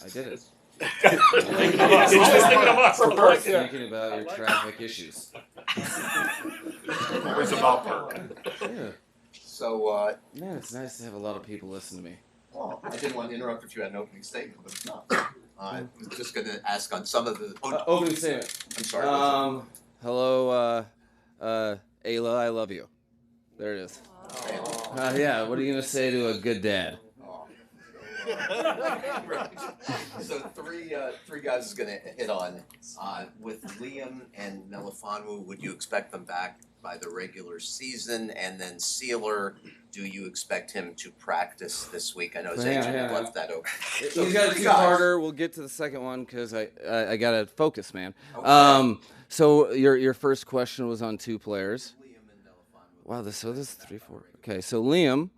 I did it. Thinking about your traffic issues. Always about Perk. Yeah. So, Man, it's nice to have a lot of people listen to me. well, I didn't want to interrupt if you had an opening statement, but it's not. I was just going to ask on some of the Opening statement. I'm sorry. Hello, Ayla, I love you. There it is. Yeah, what are you going to say to a good dad? So three guys is going to hit on. With Liam and Melifonwu, would you expect them back by the regular season? And then Sealer, do you expect him to practice this week? I know Zay left that open. So He's got a two-parter. We'll get to the second one because I got to focus, man. Okay. So your first question was on two players. Liam and Melifonwu. Wow, this is 3, 4. Okay, so Liam.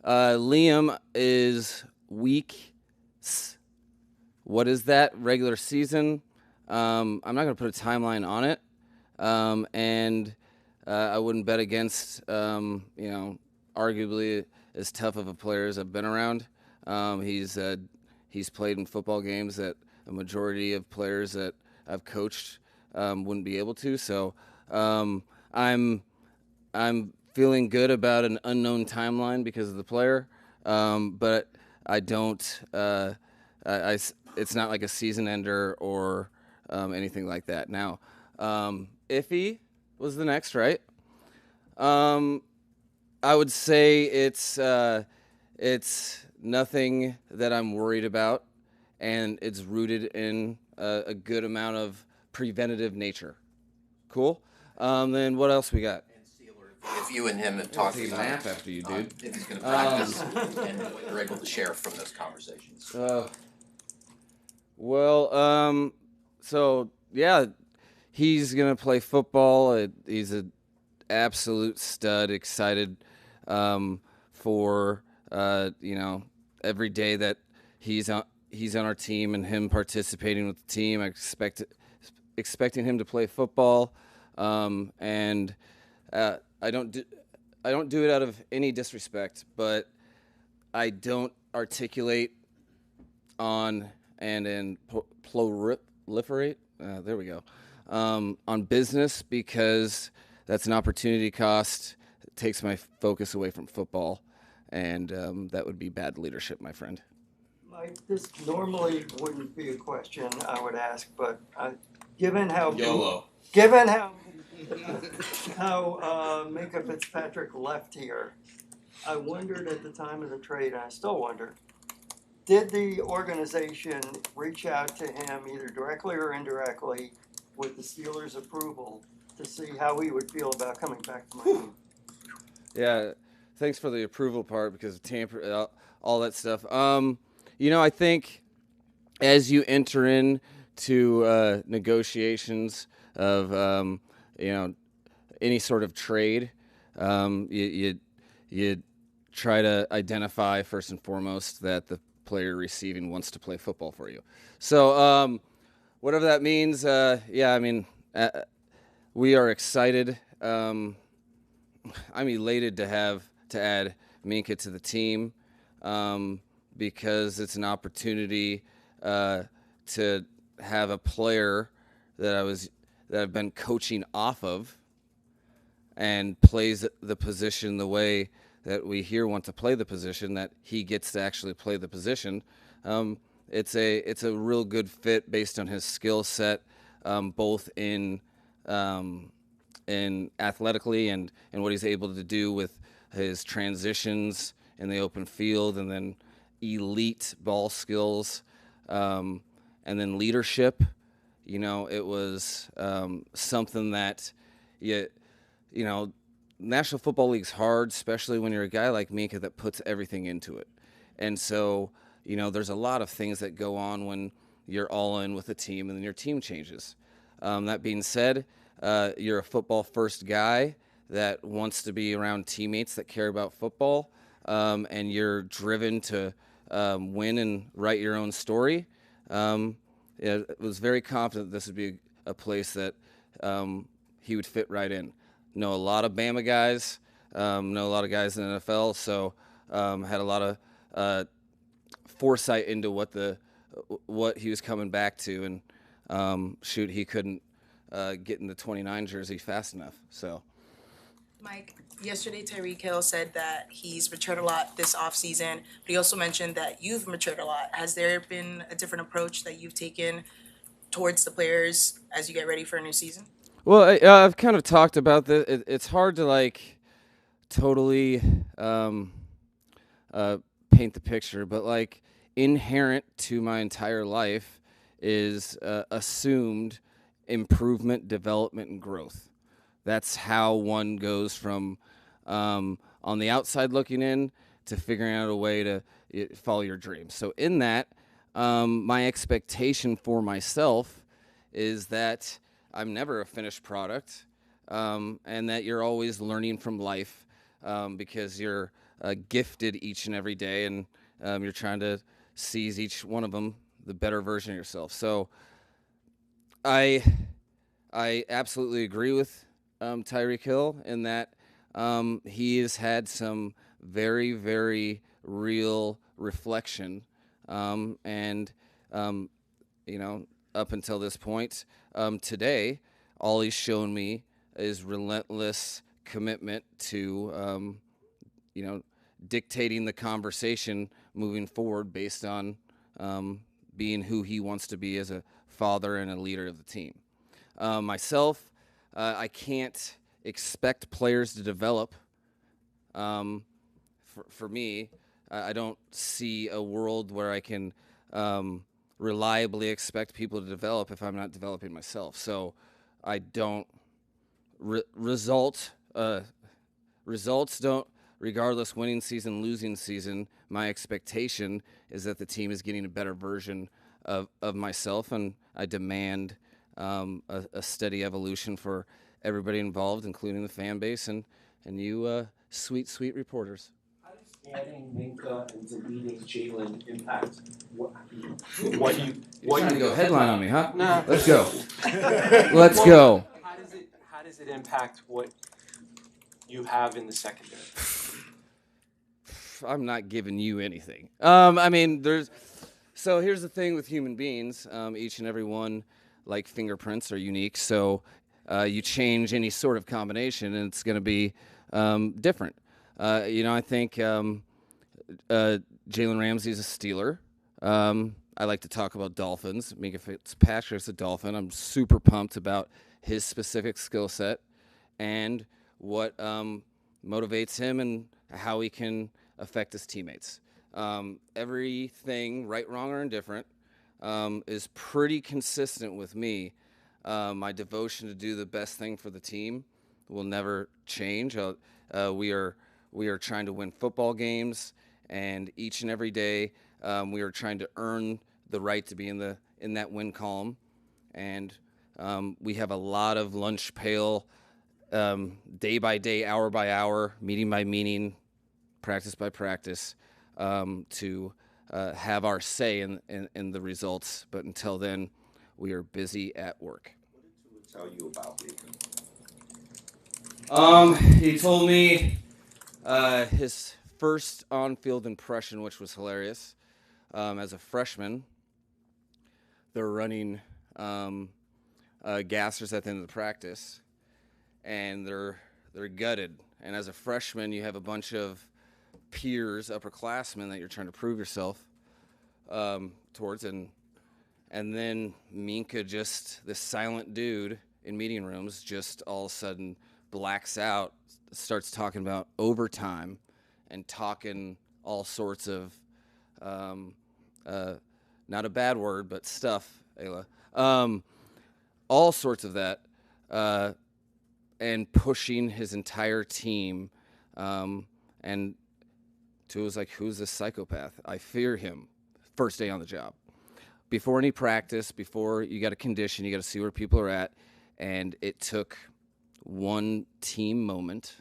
Liam is week. What is that? Regular season. I'm not going to put a timeline on it. And I wouldn't bet against, arguably as tough of a player as I've been around. He's played in football games that a majority of players that I've coached wouldn't be able to. So I'm feeling good about an unknown timeline because of the player, but I don't. It's not like a season ender or anything like that. Now, Iffy was the next, right? I would say it's nothing that I'm worried about, and it's rooted in a good amount of preventative nature. Cool. Then what else we got? If you and him have talked Take a about nap after you, dude. if he's going to practice and what you're able to share from those conversations. So yeah, he's gonna play football. He's an absolute stud. Excited for every day that he's on our team and him participating with the team. I expecting him to play football, and I don't do it out of any disrespect, but I don't articulate on and proliferate. There we go. On business, because that's an opportunity cost. It takes my focus away from football, and that would be bad leadership, my friend. Mike, this normally wouldn't be a question I would ask, but given how YOLO. Given how Minka Fitzpatrick left here, I wondered at the time of the trade, and I still wonder, did the organization reach out to him either directly or indirectly with the Steelers' approval to see how he would feel about coming back to Miami? Yeah, thanks for the approval part because of tamper, all that stuff. I think as you enter into negotiations of any sort of trade, you try to identify first and foremost that the player receiving wants to play football for you. So whatever that means, we are excited. I'm elated to add Minka to the team because it's an opportunity to have a player that I've been coaching off of and plays the position the way that we here want to play the position, that he gets to actually play the position. It's a real good fit based on his skill set, both in athletically and what he's able to do with his transitions in the open field, and then elite ball skills, and then leadership. It was something that National Football League's hard, especially when you're a guy like Minka that puts everything into it. And so, there's a lot of things that go on when you're all in with a team and then your team changes. That being said, you're a football-first guy that wants to be around teammates that care about football, and you're driven to win and write your own story. I was very confident this would be a place that he would fit right in. Know a lot of Bama guys, know a lot of guys in the NFL, so had a lot of foresight into what he was coming back to, and he couldn't get in the 29 jersey fast enough. So, Mike, yesterday Tyreek Hill said that he's matured a lot this offseason, but he also mentioned that you've matured a lot. Has there been a different approach that you've taken towards the players as you get ready for a new season? Well, I've kind of talked about this. It's hard to totally paint the picture, but inherent to my entire life is assumed improvement, development, and growth. That's how one goes from on the outside looking in to figuring out a way to follow your dreams. So in that, my expectation for myself is that I'm never a finished product, and that you're always learning from life, because you're gifted each and every day, and you're trying to seize each one of them the better version of yourself. So I absolutely agree with Tyreek Hill in that he has had some very, very real reflection, and up until this point, today, all he's shown me is relentless commitment to, dictating the conversation moving forward based on being who he wants to be as a father and a leader of the team. Myself, I can't expect players to develop. For me, I don't see a world where I can reliably expect people to develop if I'm not developing myself. So I don't results don't, regardless winning season, losing season, my expectation is that the team is getting a better version of myself, and I demand a steady evolution for everybody involved, including the fan base and you sweet reporters. Adding Minka and deleting Jalen impact what you Trying to go headline on me, huh? Nah. Let's go. Let's go. How does it impact what you have in the secondary? I'm not giving you anything. So here's the thing with human beings. Each and every one, like fingerprints, are unique. So you change any sort of combination, and it's going to be different. I think Jalen Ramsey's a Steeler. I like to talk about Dolphins. Minka Fitzpatrick's a Dolphin. I'm super pumped about his specific skill set and what motivates him and how he can affect his teammates. Everything, right, wrong, or indifferent, is pretty consistent with me. My devotion to do the best thing for the team will never change. We are trying to win football games, and each and every day we are trying to earn the right to be in that win column. And we have a lot of lunch pail, day by day, hour by hour, meeting by meeting, practice by practice, to have our say in the results. But until then, we are busy at work. What did Tua tell you about Lincoln? He told me his first on-field impression, which was hilarious. As a freshman, they're running gassers at the end of the practice, and they're gutted. And as a freshman, you have a bunch of peers, upperclassmen, that you're trying to prove yourself towards, and then Minka, just this silent dude in meeting rooms, just all of a sudden blacks out, starts talking about overtime and talking all sorts of not a bad word, but stuff, Ayla. All sorts of that, and pushing his entire team. And Tua was like, who's this psychopath? I fear him. First day on the job. Before any practice, before you got a condition, you got to see where people are at. And it took one team moment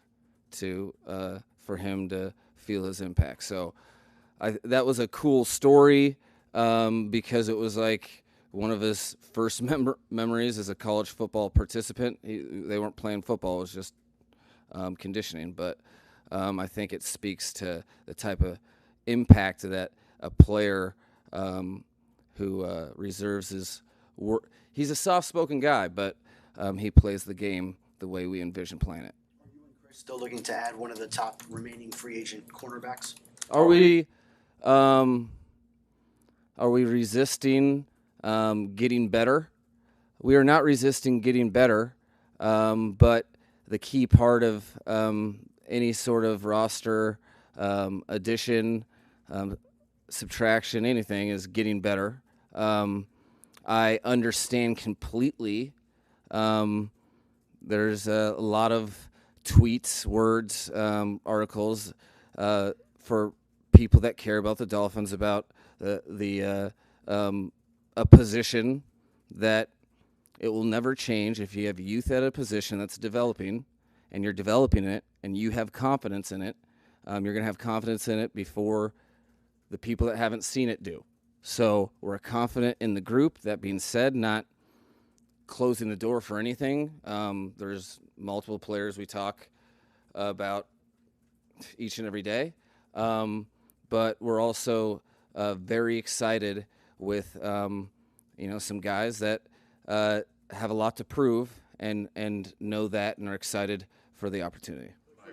for him to feel his impact. So that was a cool story, because it was like one of his first memories as a college football participant. They weren't playing football. It was just conditioning. But I think it speaks to the type of impact that a player who reserves his work. He's a soft-spoken guy, but he plays the game the way we envision playing it. Still looking to add one of the top remaining free agent cornerbacks? Are we resisting getting better? We are not resisting getting better, but the key part of any sort of roster addition, subtraction, anything is getting better. I understand completely. There's a lot of tweets, words, articles for people that care about the Dolphins about a position that it will never change. If you have youth at a position that's developing and you're developing it and you have confidence in it, you're going to have confidence in it before the people that haven't seen it do. So we're confident in the group. That being said, not closing the door for anything. There's multiple players we talk about each and every day. But we're also very excited with some guys that have a lot to prove and know that and are excited for the opportunity.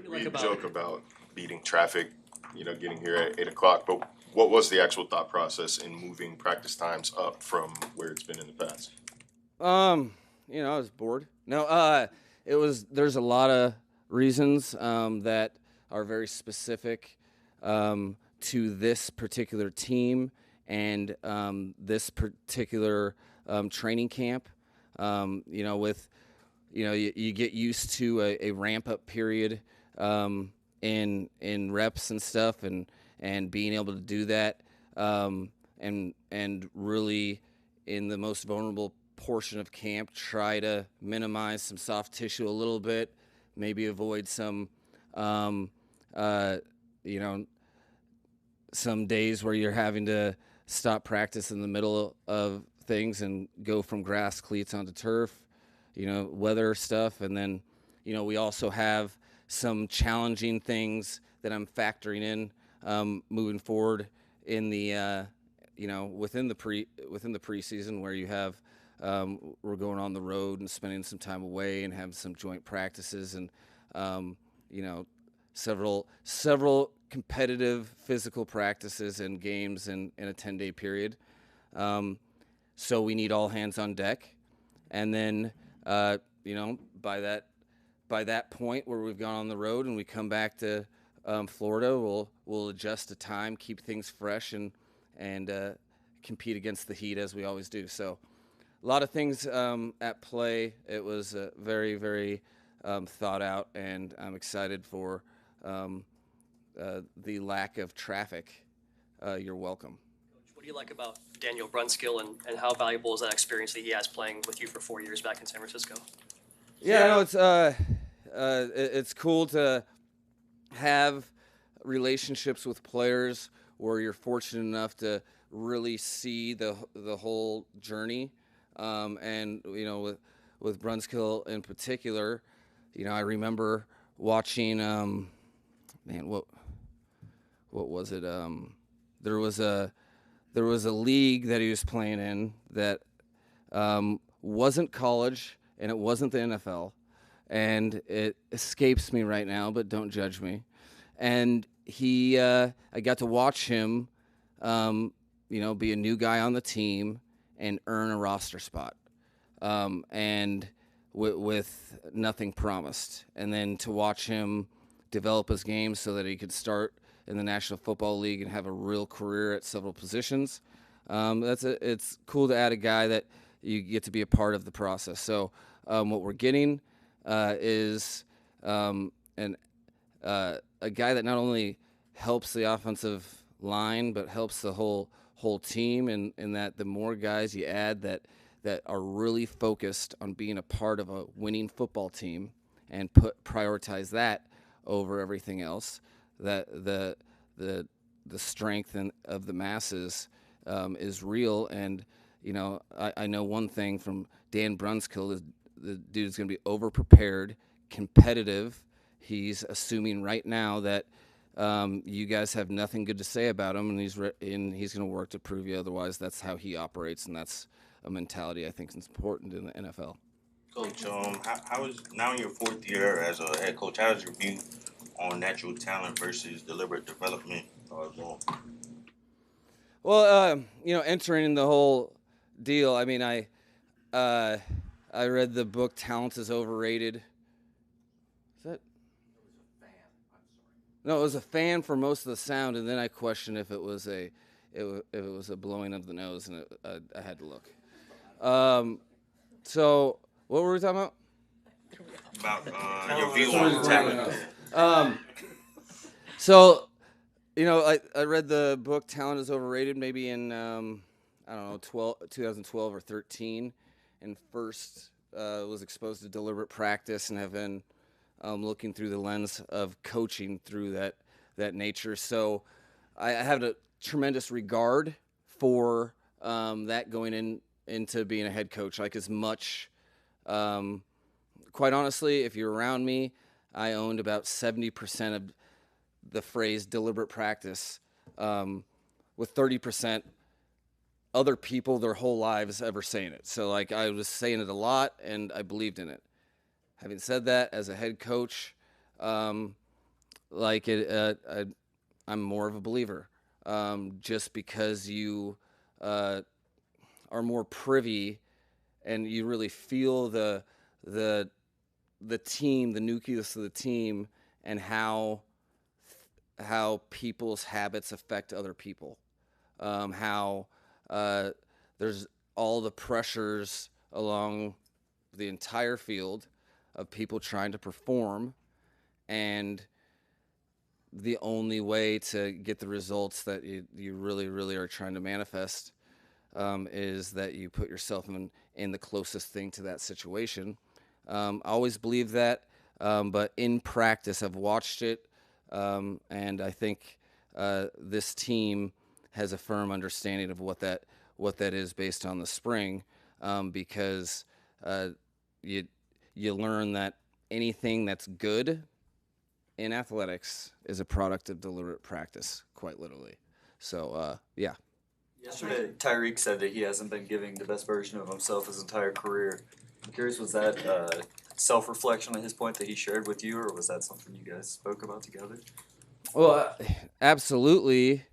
We joke about beating traffic, getting here at 8 o'clock, but what was the actual thought process in moving practice times up from where it's been in the past? I was bored. No, there's a lot of reasons that are very specific to this particular team and this particular training camp. You get used to a ramp up period in reps and stuff, and being able to do that, and really in the most vulnerable portion of camp, try to minimize some soft tissue a little bit, maybe avoid some some days where you're having to stop practice in the middle of things and go from grass cleats onto turf, weather stuff. And then, we also have some challenging things that I'm factoring in moving forward in the, within the preseason, where you have, we're going on the road and spending some time away and have some joint practices and, several competitive physical practices and games in a 10-day period. So we need all hands on deck. And then, by that point where we've gone on the road and we come back to Florida, we'll adjust the time, keep things fresh, and compete against the heat as we always do. So a lot of things at play. It was very, very thought out, and I'm excited for the lack of traffic. You're welcome. What do you like about Daniel Brunskill, and how valuable is that experience that he has playing with you for 4 years back in San Francisco? Yeah, no, it's cool to have relationships with players where you're fortunate enough to really see the whole journey. And with Brunskill in particular, I remember watching. What was it? There was a league that he was playing in that wasn't college and it wasn't the NFL, and it escapes me right now, but don't judge me. And I got to watch him, be a new guy on the team and earn a roster spot, and with nothing promised, and then to watch him develop his game so that he could start in the National Football League and have a real career at several positions. It's cool to add a guy that you get to be a part of the process. So what we're getting is a guy that not only helps the offensive line but helps the whole team, and that the more guys you add that are really focused on being a part of a winning football team and prioritize that over everything else, that the strength of the masses is real. And I know one thing from Dan Brunskill is the dude's going to be over prepared, competitive. He's assuming right now that You guys have nothing good to say about him, and he's going to work to prove you otherwise. That's how he operates, and that's a mentality I think is important in the NFL. Coach, how is now in your fourth year as a head coach? How is your view on natural talent versus deliberate development going? Well, entering the whole deal, I mean, I read the book "Talent is Overrated." Is that? No, it was a fan for most of the sound, and then I questioned if it was a blowing of the nose, and I had to look. So what were we talking about? About your view on talent. So, I read the book "Talent is Overrated" maybe in 2012 or 13, and first was exposed to deliberate practice and have been looking through the lens of coaching through that nature. So I have a tremendous regard for that going into being a head coach. Like, as much, quite honestly, if you're around me, I owned about 70% of the phrase deliberate practice, with 30% other people their whole lives ever saying it. So, like, I was saying it a lot, and I believed in it. Having said that, as a head coach, I'm more of a believer. Just because you are more privy and you really feel the team, the nucleus of the team, and how people's habits affect other people, how there's all the pressures along the entire field of people trying to perform, and the only way to get the results that you really, really are trying to manifest is that you put yourself in the closest thing to that situation. I always believe that, but in practice, I've watched it, and I think this team has a firm understanding of what that is based on the spring, because you learn that anything that's good in athletics is a product of deliberate practice, quite literally. So, yeah. Yesterday, Tyreek said that he hasn't been giving the best version of himself his entire career. I'm curious, was that self-reflection on his point that he shared with you, or was that something you guys spoke about together? Well, absolutely.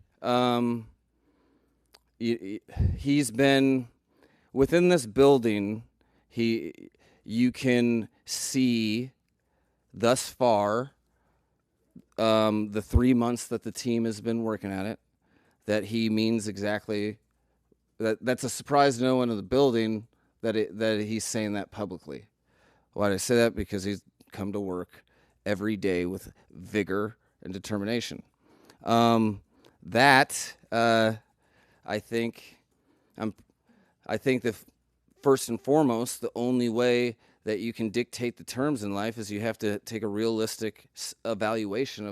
He's been within this building. You can see thus far, the 3 months that the team has been working at it, that he means exactly that. That's a surprise to no one in the building that he's saying that publicly. Why do I say that? Because he's come to work every day with vigor and determination. I think that first and foremost, the only way that you can dictate the terms in life is you have to take a realistic evaluation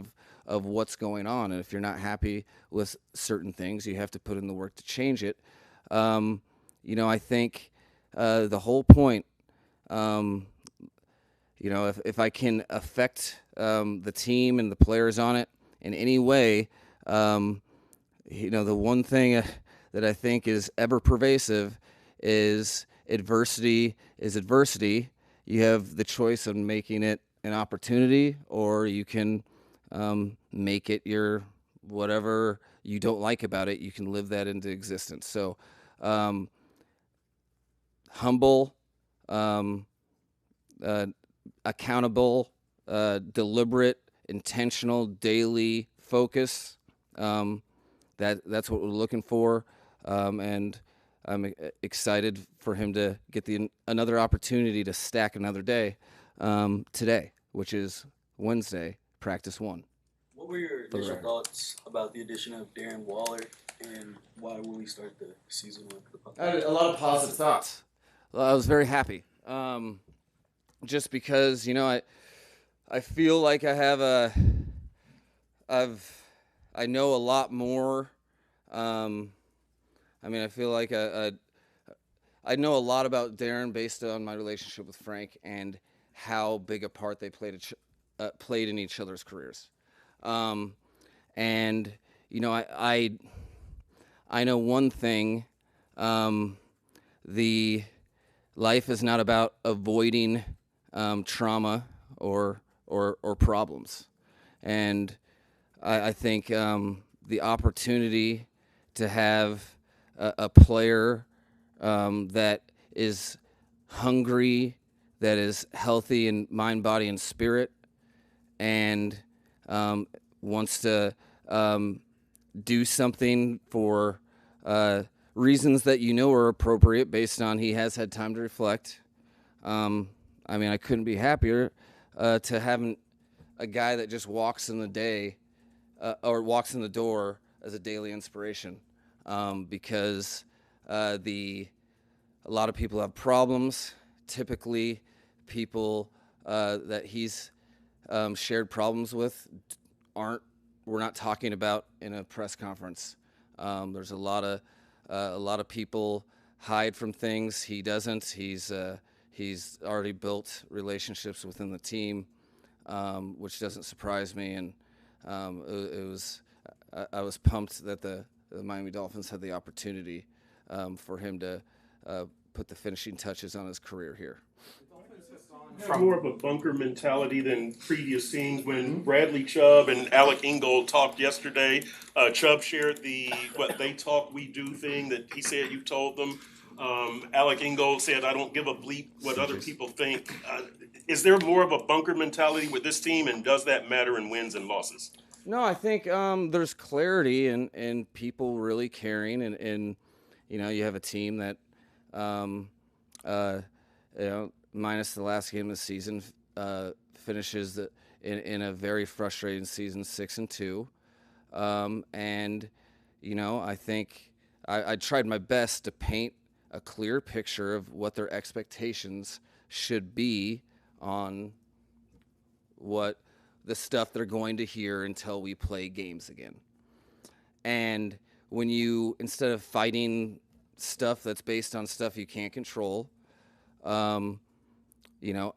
of what's going on. And if you're not happy with certain things, you have to put in the work to change it. I think the whole point, if I can affect the team and the players on it in any way, the one thing that I think is ever pervasive is adversity is adversity. You have the choice of making it an opportunity, or you can make it your whatever you don't like about it. You can live that into existence. So humble, accountable, deliberate, intentional, daily focus. That's what we're looking for, and I'm excited for him to get another opportunity to stack another day today, which is Wednesday, practice 1. What were your initial thoughts about the addition of Darren Waller, and why will we start the season with the I had a lot of positive thoughts. I was very happy, just because I feel like I know a lot more. I feel like I know a lot about Darren based on my relationship with Frank and how big a part they played in each other's careers. And I know one thing. The life is not about avoiding trauma or problems, and I think the opportunity to have a player that is hungry, that is healthy in mind, body, and spirit, and wants to do something for reasons that are appropriate based on he has had time to reflect. I couldn't be happier to have a guy that just walks in the day or walks in the door as a daily inspiration, because a lot of people have problems. Typically, people that he's shared problems with we're not talking about in a press conference. There's a lot of people hide from things. He doesn't. He's already built relationships within the team, which doesn't surprise me. And I was pumped that the Miami Dolphins had the opportunity for him to put the finishing touches on his career here. Have more of a bunker mentality than previous teams. When Bradley Chubb and Alec Ingold talked yesterday, Chubb shared the "what they talk, we do" thing that he said you told them. Alec Ingold said, "I don't give a bleep what other people think." Is there more of a bunker mentality with this team, and does that matter in wins and losses? No, I think there's clarity and people really caring, and you have a team that minus the last game of the season, finishes in a very frustrating season, 6-2. And I think I tried my best to paint a clear picture of what their expectations should be on what the stuff they're going to hear until we play games again. And when instead of fighting stuff that's based on stuff you can't control,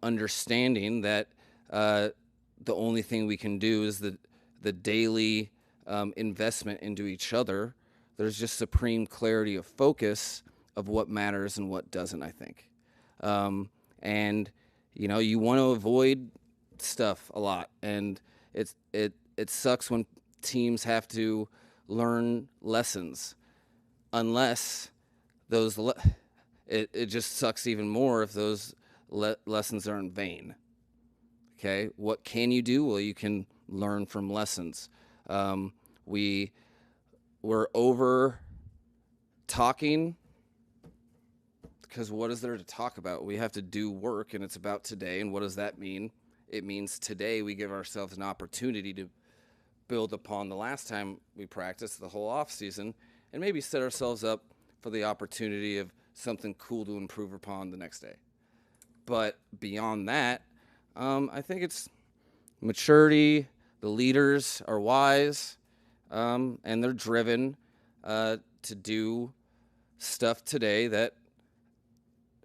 understanding that the only thing we can do is the daily investment into each other, there's just supreme clarity of focus of what matters and what doesn't, I think. And you want to avoid stuff a lot, and it sucks when teams have to learn lessons, unless those it just sucks even more if those lessons are in vain. Okay, what can you do? Well, you can learn from lessons. We're over talking, because what is there to talk about? We have to do work, and it's about today. And what does that mean? It means today we give ourselves an opportunity to build upon the last time we practiced the whole off season, and maybe set ourselves up for the opportunity of something cool to improve upon the next day. But beyond that, I think it's maturity. The leaders are wise, and they're driven to do stuff today that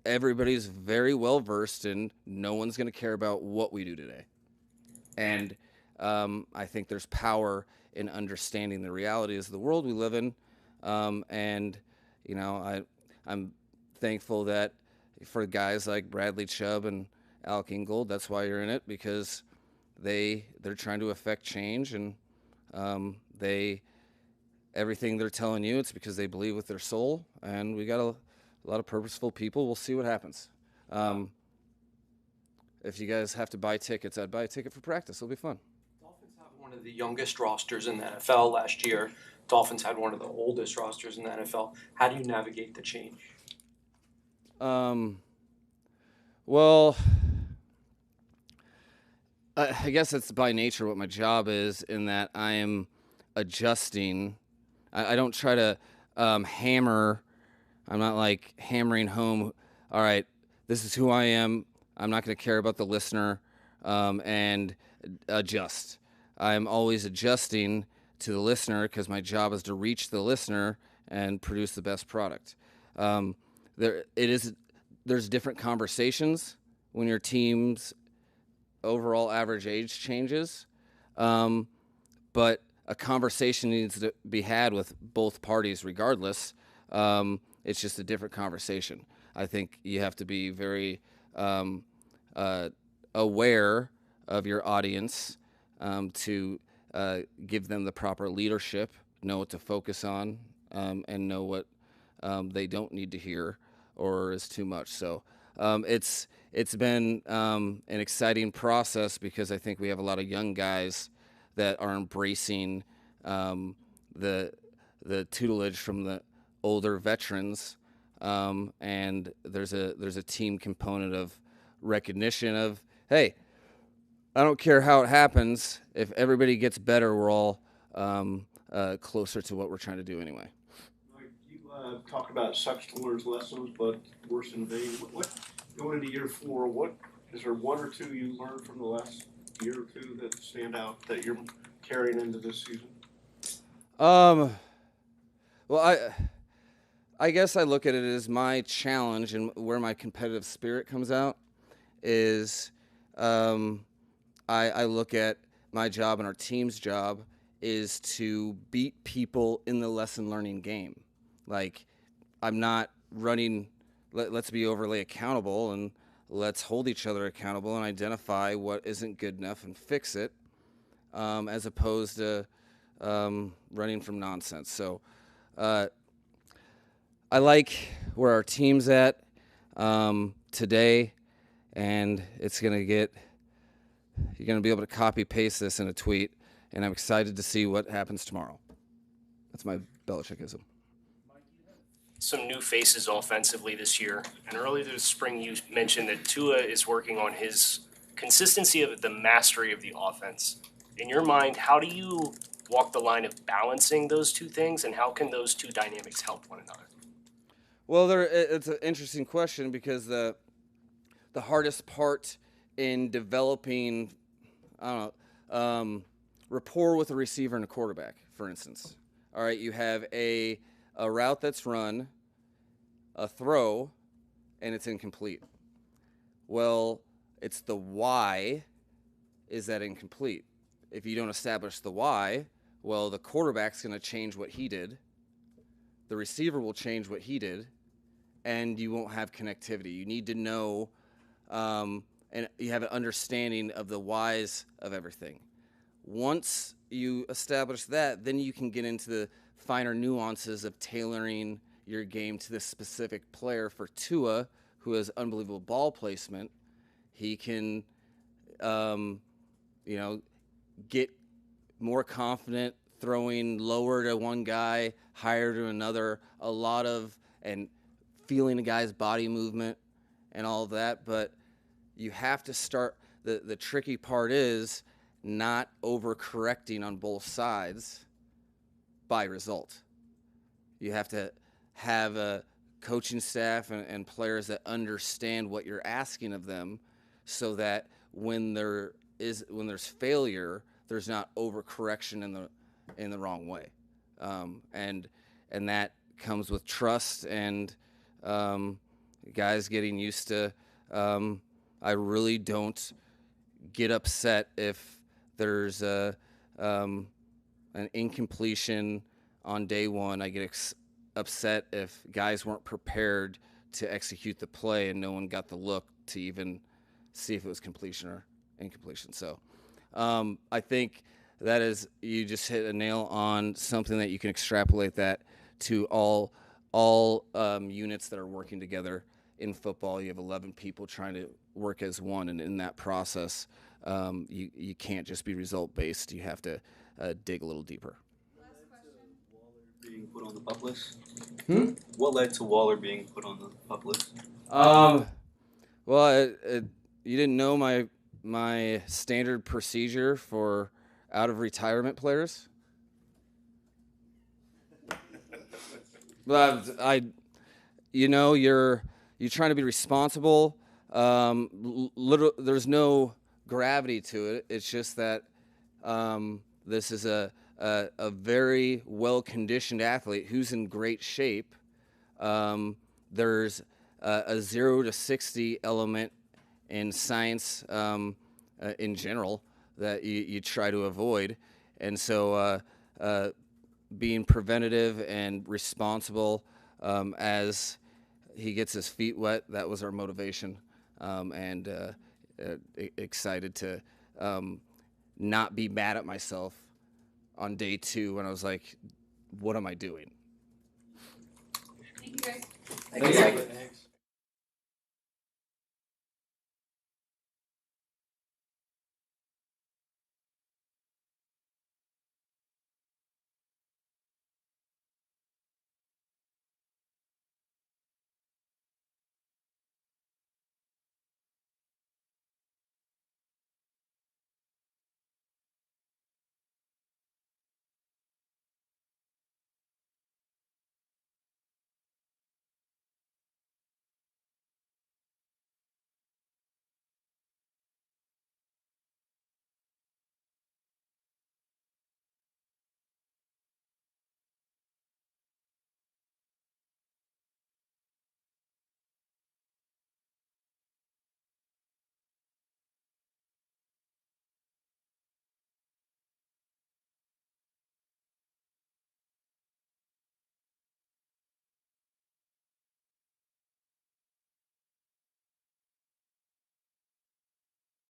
everybody's very well versed in. No one's going to care about what we do today. And I think there's power in understanding the realities of the world we live in. And I'm thankful that for guys like Bradley Chubb and Alec Ingold, that's why you're in it, because they're trying to affect change, and everything they're telling you, it's because they believe with their soul. And we got a lot of purposeful people. We'll see what happens. If you guys have to buy tickets, I'd buy a ticket for practice. It'll be fun. Dolphins have one of the youngest rosters in the NFL last year. Dolphins had one of the oldest rosters in the NFL. How do you navigate the change? Well, I guess it's by nature what my job is, in that I am adjusting. I don't try to hammer. I'm not like hammering home, all right, this is who I am. I'm not going to care about the listener, and adjust. I'm always adjusting to the listener, because my job is to reach the listener and produce the best product. There's different conversations when your team's overall average age changes, but a conversation needs to be had with both parties regardless. It's just a different conversation. I think you have to be very aware of your audience to give them the proper leadership, know what to focus on, and know what they don't need to hear or is too much. So it's been an exciting process because I think we have a lot of young guys that are embracing the tutelage from the older veterans, and there's a team component of recognition of, hey, I don't care how it happens. If everybody gets better, we're all closer to what we're trying to do anyway. Mike, you talked about sucks to learn lessons, but worse in vain. What going into year 4? What is there one or two you learned from the last year or two that stand out that you're carrying into this season? Well, I guess I look at it as my challenge and where my competitive spirit comes out is I look at my job and our team's job is to beat people in the lesson learning game. Like, I'm not running, let's be overly accountable and let's hold each other accountable and identify what isn't good enough and fix it, as opposed to running from nonsense. So I like where our team's at today, and you're going to be able to copy paste this in a tweet, and I'm excited to see what happens tomorrow. That's my Belichickism. Some new faces offensively this year, and earlier this spring you mentioned that Tua is working on his consistency of the mastery of the offense. In your mind, how do you walk the line of balancing those two things, and how can those two dynamics help one another? Well, it's an interesting question because the hardest part in developing, rapport with a receiver and a quarterback, for instance. All right, you have a route that's run, a throw, and it's incomplete. Well, it's the why is that incomplete. If you don't establish the why, well, the quarterback's going to change what he did, the receiver will change what he did, and you won't have connectivity. You need to know, and you have an understanding of the whys of everything. Once you establish that, then you can get into the finer nuances of tailoring your game to this specific player. For Tua, who has unbelievable ball placement, he can, get more confident throwing lower to one guy, higher to another, and feeling a guy's body movement and all of that. But you have to start, the tricky part is not overcorrecting on both sides by result. You have to have a coaching staff and players that understand what you're asking of them, so that when there's failure, there's not overcorrection in the wrong way, and that comes with trust and guys getting used to. I really don't get upset if there's an incompletion on day one. I get upset if guys weren't prepared to execute the play and no one got the look to even see if it was completion or incompletion. So I think that is, you just hit a nail on something that you can extrapolate that to all units that are working together in football. You have 11 people trying to work as one, and in that process, you can't just be result based. You have to dig a little deeper. Being put on the pup list? What led to Waller being put on the pup list? Well, you didn't know my standard procedure for out of retirement players. But you're trying to be responsible. There's no gravity to it. It's just that this is a very well-conditioned athlete who's in great shape. There's a 0 to 60 element in science in general that you try to avoid. And so being preventative and responsible as he gets his feet wet. That was our motivation, and excited to not be mad at myself on day 2 when I was like, what am I doing? Thank you guys. Thank you.